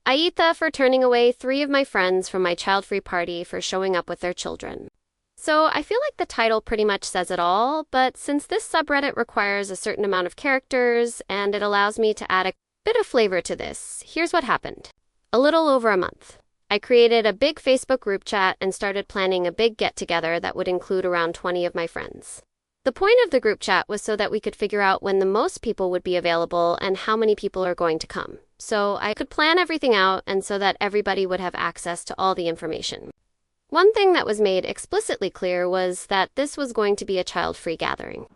AITA for turning away 3 of my friends from my child-free party for showing up with their children. So I feel like the title pretty much says it all, but since this subreddit requires a certain amount of characters and it allows me to add a bit of flavor to this, here's what happened. A little over a month. I created a big Facebook group chat and started planning a big get-together that would include around 20 of my friends. The point of the group chat was so that we could figure out when the most people would be available and how many people are going to come. So I could plan everything out and so that everybody would have access to all the information. One thing that was made explicitly clear was that this was going to be a child-free gathering.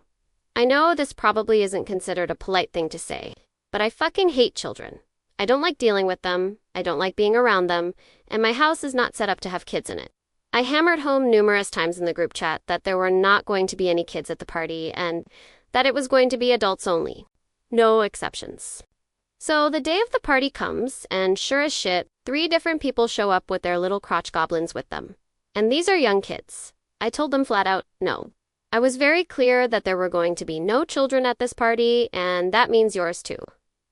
I know this probably isn't considered a polite thing to say, but I fucking hate children. I don't like dealing with them, I don't like being around them, and my house is not set up to have kids in it. I hammered home numerous times in the group chat that there were not going to be any kids at the party and that it was going to be adults only. No exceptions. So the day of the party comes, and sure as shit, 3 different people show up with their little crotch goblins with them. And these are young kids. I told them flat out, no. I was very clear that there were going to be no children at this party, and that means yours too.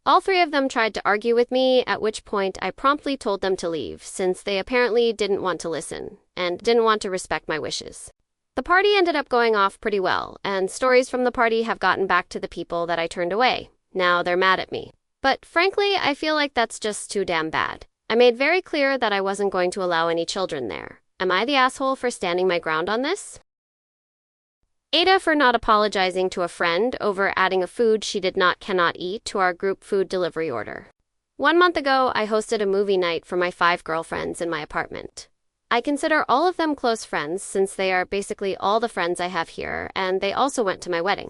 All 3 of them tried to argue with me, at which point I promptly told them to leave, since they apparently didn't want to listen, and didn't want to respect my wishes. The party ended up going off pretty well, and stories from the party have gotten back to the people that I turned away. Now they're mad at me. But frankly, I feel like that's just too damn bad. I made very clear that I wasn't going to allow any children there. Am I the asshole for standing my ground on this? AITA for not apologizing to a friend over adding a food she cannot eat to our group food delivery order. 1 month ago, I hosted a movie night for my 5 girlfriends in my apartment. I consider all of them close friends since they are basically all the friends I have here, and they also went to my wedding.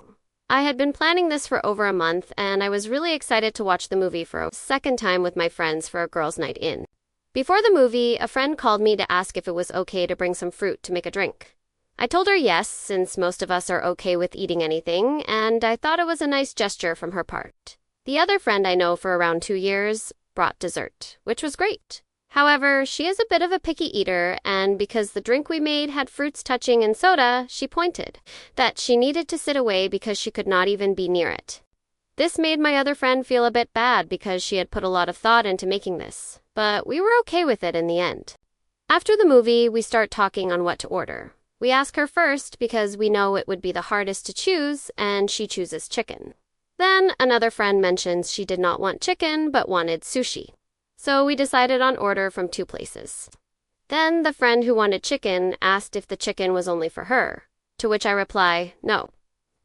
I had been planning this for over a month, and I was really excited to watch the movie for a second time with my friends for a girls' night in. Before the movie, a friend called me to ask if it was okay to bring some fruit to make a drink. I told her yes, since most of us are okay with eating anything, and I thought it was a nice gesture from her part. The other friend I know for around 2 years brought dessert, which was great. However, she is a bit of a picky eater, and because the drink we made had fruits touching and soda, she pointed that she needed to sit away because she could not even be near it. This made my other friend feel a bit bad because she had put a lot of thought into making this, but we were okay with it in the end. After the movie, we start talking on what to order. We ask her first because we know it would be the hardest to choose, and she chooses chicken. Then another friend mentions she did not want chicken but wanted sushi. So we decided on order from 2 places. Then the friend who wanted chicken asked if the chicken was only for her, to which I reply, no.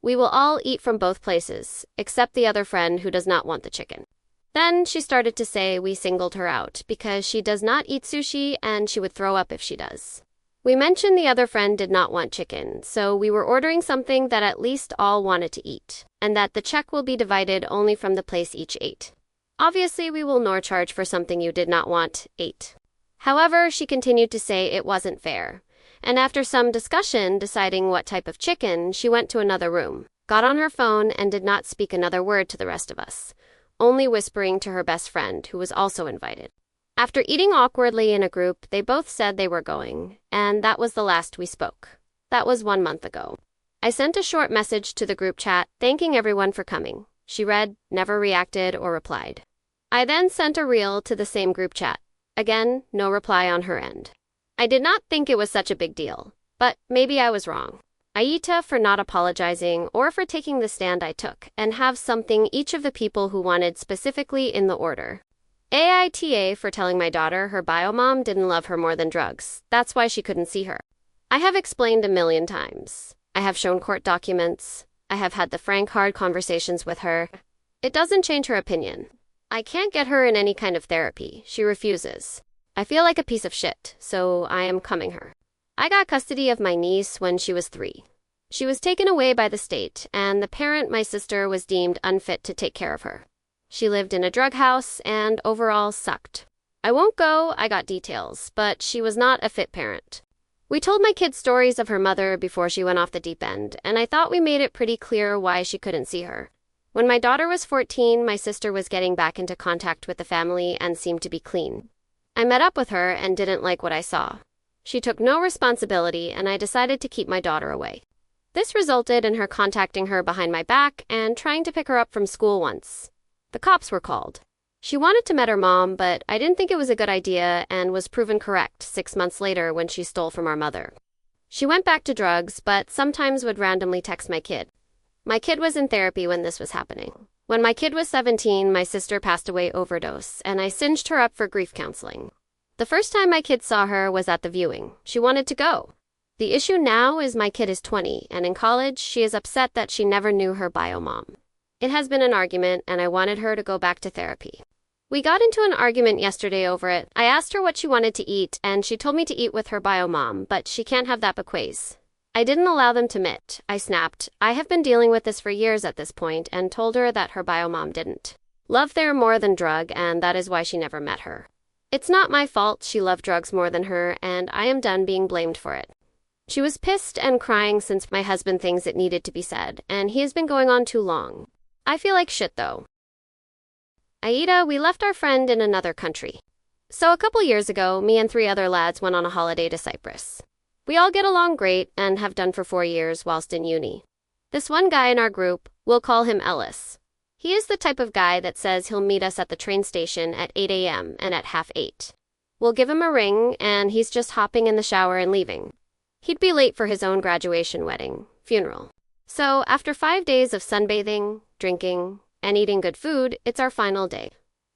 We will all eat from both places, except the other friend who does not want the chicken. Then she started to say we singled her out because she does not eat sushi and she would throw up if she does. We mentioned the other friend did not want chicken, so we were ordering something that at least all wanted to eat, and that the check will be divided only from the place each ate. Obviously, we will nor charge for something you did not want, ate. However, she continued to say it wasn't fair, and after some discussion deciding what type of chicken, she went to another room, got on her phone, and did not speak another word to the rest of us, only whispering to her best friend, who was also invited. After eating awkwardly in a group, they both said they were going, and that was the last we spoke. That was 1 month ago. I sent a short message to the group chat thanking everyone for coming. She read, never reacted or replied. I then sent a reel to the same group chat. Again, no reply on her end. I did not think it was such a big deal, but maybe I was wrong. AITA for not apologizing or for taking the stand I took and have something each of the people who wanted specifically in the order. AITA for telling my daughter her bio mom didn't love her more than drugs. That's why she couldn't see her. I have explained a million times. I have shown court documents. I have had the frank, hard conversations with her. It doesn't change her opinion. I can't get her in any kind of therapy. She refuses. I feel like a piece of shit, so I am coming her. I got custody of my niece when she was 3. She was taken away by the state, and the parent, my sister, was deemed unfit to take care of her. She lived in a drug house and overall sucked. I won't go, I got details, but she was not a fit parent. We told my kids stories of her mother before she went off the deep end, and I thought we made it pretty clear why she couldn't see her. When my daughter was 14, my sister was getting back into contact with the family and seemed to be clean. I met up with her and didn't like what I saw. She took no responsibility, and I decided to keep my daughter away. This resulted in her contacting her behind my back and trying to pick her up from school once. The cops were called. She wanted to meet her mom, but I didn't think it was a good idea and was proven correct 6 months later when she stole from our mother. She went back to drugs, but sometimes would randomly text my kid. My kid was in therapy when this was happening. When my kid was 17, my sister passed away overdose, and I singed her up for grief counseling. The first time my kid saw her was at the viewing. She wanted to go. The issue now is my kid is 20, and in college, she is upset that she never knew her bio mom. It has been an argument, and I wanted her to go back to therapy. We got into an argument yesterday over it. I asked her what she wanted to eat, and she told me to eat with her bio mom, but she can't have that bequeath. I didn't allow them to meet. I snapped. I have been dealing with this for years at this point, and told her that her bio mom didn't love there more than drug, and that is why she never met her. It's not my fault she loved drugs more than her, and I am done being blamed for it. She was pissed and crying since my husband thinks it needed to be said, and he has been going on too long. I feel like shit though. AITA, we left our friend in another country. So a couple years ago, me and 3 other lads went on a holiday to Cyprus. We all get along great and have done for 4 years whilst in uni. This one guy in our group, we'll call him Ellis. He is the type of guy that says he'll meet us at the train station at 8 a.m. and at 7:30. We'll give him a ring and he's just hopping in the shower and leaving. He'd be late for his own graduation funeral. So after 5 days of sunbathing, drinking, and eating good food, it's our final day.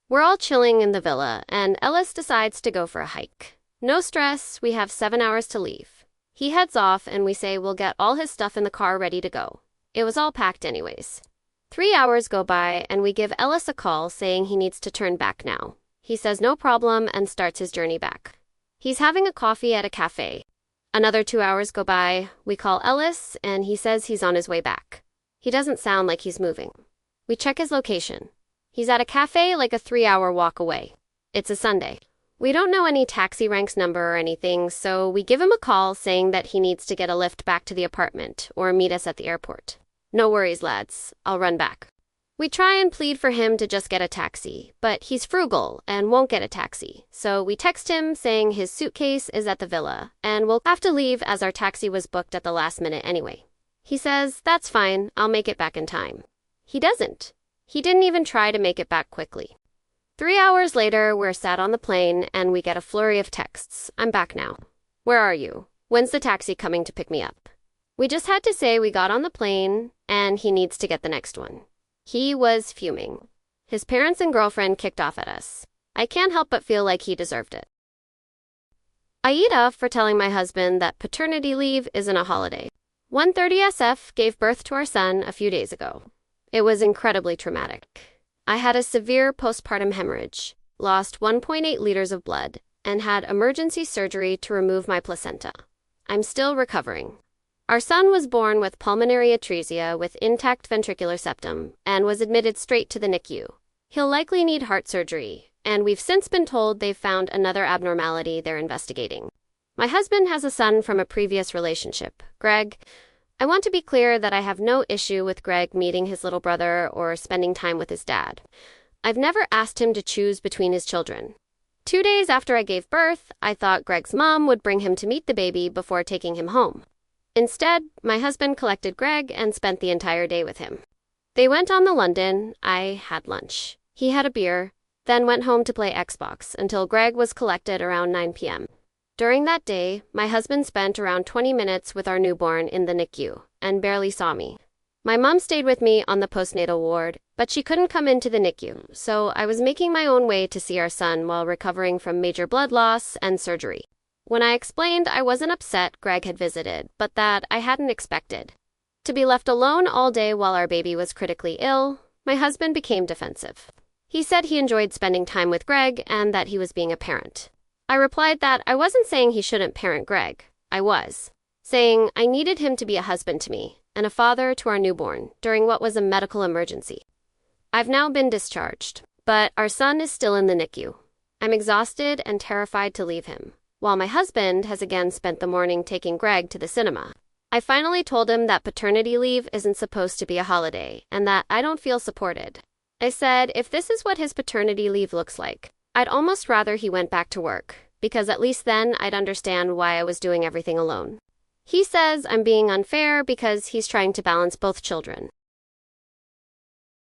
We're all chilling in the villa, and Ellis decides to go for a hike. No stress, we have 7 hours to leave. He heads off, and we say we'll get all his stuff in the car ready to go. It was all packed anyways. 3 hours go by, and we give Ellis a call saying he needs to turn back now. He says no problem and starts his journey back. He's having a coffee at a cafe. Another 2 hours go by, we call Ellis, and he says he's on his way back. He doesn't sound like he's moving. We check his location. He's at a cafe like a 3-hour walk away. It's a Sunday. We don't know any taxi ranks number or anything, so we give him a call saying that he needs to get a lift back to the apartment or meet us at the airport. No worries, lads. I'll run back. We try and plead for him to just get a taxi, but he's frugal and won't get a taxi. So we text him saying his suitcase is at the villa and we'll have to leave as our taxi was booked at the last minute anyway. He says, that's fine, I'll make it back in time. He doesn't. He didn't even try to make it back quickly. 3 hours later, we're sat on the plane and we get a flurry of texts. I'm back now. Where are you? When's the taxi coming to pick me up? We just had to say we got on the plane and he needs to get the next one. He was fuming. His parents and girlfriend kicked off at us. I can't help but feel like he deserved it. AITA for telling my husband that paternity leave isn't a holiday. 130SF gave birth to our son a few days ago. It was incredibly traumatic. I had a severe postpartum hemorrhage, lost 1.8 liters of blood, and had emergency surgery to remove my placenta. I'm still recovering. Our son was born with pulmonary atresia with intact ventricular septum and was admitted straight to the NICU. He'll likely need heart surgery, and we've since been told they've found another abnormality they're investigating. My husband has a son from a previous relationship, Greg. I want to be clear that I have no issue with Greg meeting his little brother or spending time with his dad. I've never asked him to choose between his children. 2 days after I gave birth, I thought Greg's mom would bring him to meet the baby before taking him home. Instead, my husband collected Greg and spent the entire day with him. They went on the London, I had lunch. He had a beer, then went home to play Xbox until Greg was collected around 9 p.m. During that day, my husband spent around 20 minutes with our newborn in the NICU and barely saw me. My mom stayed with me on the postnatal ward, but she couldn't come into the NICU, so I was making my own way to see our son while recovering from major blood loss and surgery. When I explained I wasn't upset Greg had visited, but that I hadn't expected to be left alone all day while our baby was critically ill, my husband became defensive. He said he enjoyed spending time with Greg and that he was being a parent. I replied that I wasn't saying he shouldn't parent Greg. I was saying I needed him to be a husband to me and a father to our newborn during what was a medical emergency. I've now been discharged, but our son is still in the NICU. I'm exhausted and terrified to leave him, while my husband has again spent the morning taking Greg to the cinema. I finally told him that paternity leave isn't supposed to be a holiday and that I don't feel supported. I said if this is what his paternity leave looks like, I'd almost rather he went back to work, because at least then I'd understand why I was doing everything alone. He says I'm being unfair because he's trying to balance both children.